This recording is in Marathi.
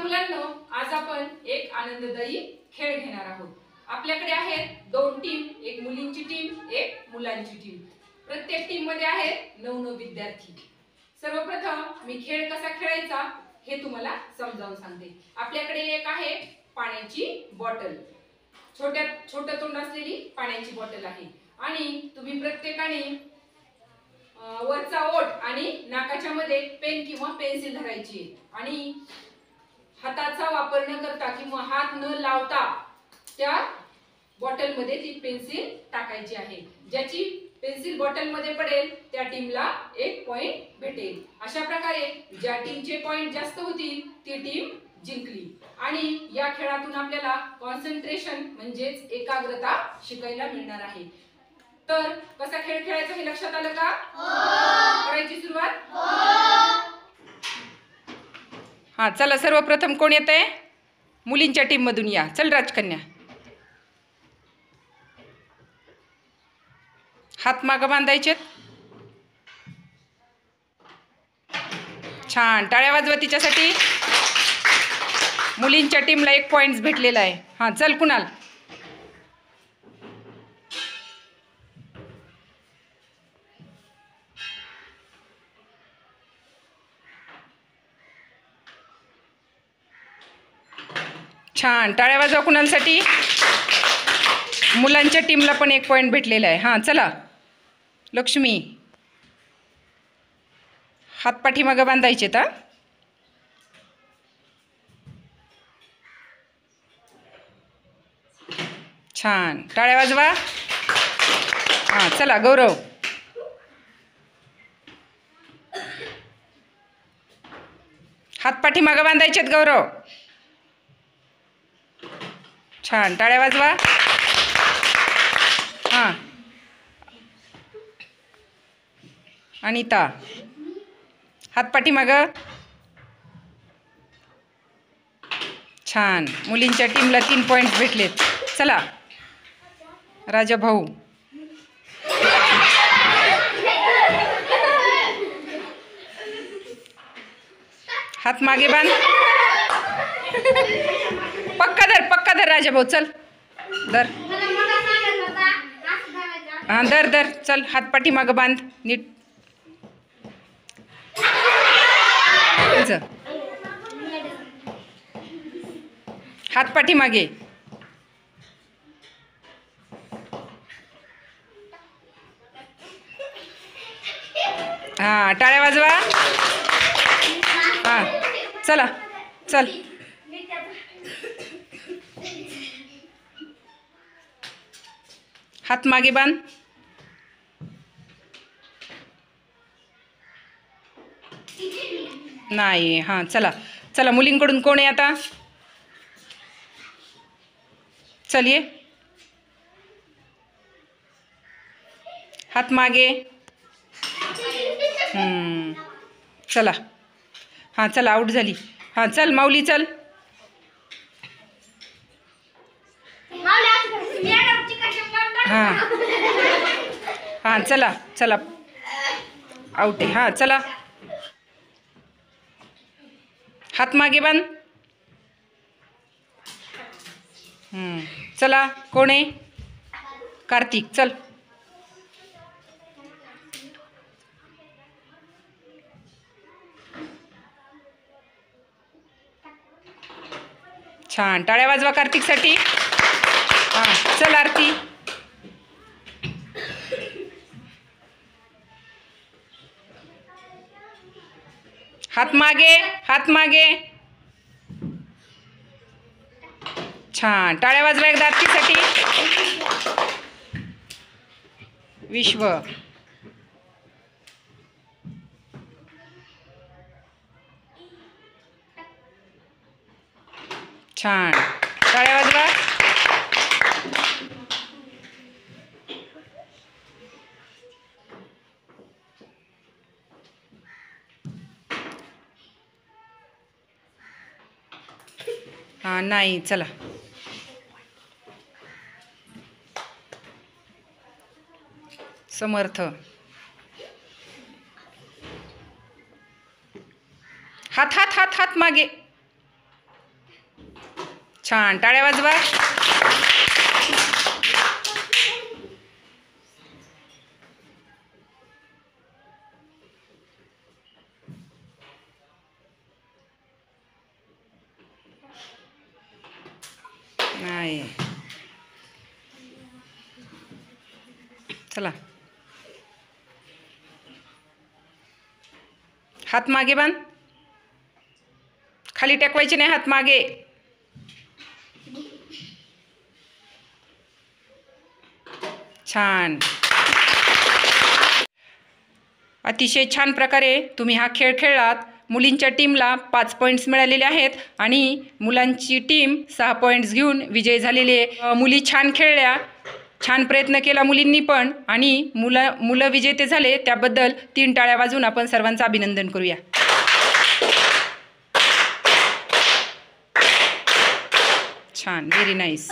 मुलांनो, आज आपण एक आनंददायी खेळ घेणार आहोत। आपल्याकडे आहेत दोन टीम, एक मुलींची टीम, एक मुलांची टीम। प्रत्येक टीम मध्ये आहेत 9 विद्यार्थी। सर्वप्रथम मी खेळ कसा खेळायचा हे तुम्हाला समजावून सांगते। आपल्याकडे एक आहे पाण्याची बॉटल, छोटं तोंड असलेली पाण्याची बॉटल आहे आणि तुम्ही प्रत्येकाने वरचा ओठ आणि नाकाच्या मध्ये पेन किंवा पेन्सिल धरायची आणि हाताचा वापर न करता किंवा हात न लावता त्या बॉटल मध्ये ती पेन्सिल टाकायची आहे। ज्याची पेन्सिल बॉटल मध्ये पडेल त्या टीमला 1 पॉइंट भेटेल। अशा प्रकारे ज्या टीमचे पॉइंट जास्त होतील ती टीम जिंकली। आणि या खेळातून आपल्याला कॉन्सन्ट्रेशन म्हणजेच एकाग्रता शिकायला मिळणार आहे। तर कसा खेळ खेळायचा हे लक्षात आलं का? हो। करायची सुरुवात? हो। हा, चला सर्वप्रथम कोण येतंय? मुलींच्या टीम मधून या। चल राजकन्या, हात मागं बांधायचे। छान, टाळ्या वाजवा तिच्यासाठी। मुलींच्या टीमला 1 पॉइंट भेटलेला आहे। हा, चल कुणाल। छान, टाळ्या वाजवा कुणालसाठी। मुलांच्या टीमला पण 1 पॉइंट भेटलेला आहे। हां, चला लक्ष्मी, हात पाठीमागं बांधायचे तर। छान, टाळ्या वाजवा। हां, चला गौरव, हात पाठीमागं बांधायचेत गौरव। छान, टाळ्या वाजवा। हां, अनिता, हात पाठीमागं। छान, मुलींच्या टीमला 3 पॉइंट भेटलेत। चला राजा भाऊ, हात मागे बांध। पक्का धर राजा भाऊ, चल धर। हां, धर, चल हात पाठीमागं बांध नीट। हात पाठीमागे। हां, टाळ्या वाजवा। हां, चला चल। हात मागे बांध। नाही, हां चला मुलींकडून कोण आहे आता? चल ये, हात मागे। चला, हां चला, आउट झाली। हां, चल माऊली, चल। हां चला आउट आहे। हां, चला हात मागे बांध। चला, कोण आहे? कार्तिक, चल। छान, टाळ्या वाजवा कार्तिकसाठी। हां, चल आरती। हात मागे। छान, टाळ्या वाजवा एकदा आरतीसाठी। विश्व, छान, टाळ्या वाजवा। हां, नाही, चला समर्थ, हात मागे। छान, टाळ्या वाजवा. नाही, चला हात मागे बांध, खाली टेकवायचे नाही, हात मागे. छान, अतिशय छान प्रकारे तुम्ही हा खेळ खेळलात. मुलींच्या टीमला 5 पॉईंट्स मिळालेले आहेत आणि मुलांची टीम 6 पॉईंट्स घेऊन विजयी झालेली आहे. मुली छान खेळल्या, छान प्रयत्न केला मुलींनी पण, आणि मुलं विजेते झाले. त्याबद्दल 3 टाळ्या वाजवून आपण सर्वांचं अभिनंदन करूया. छान, व्हेरी नाईस.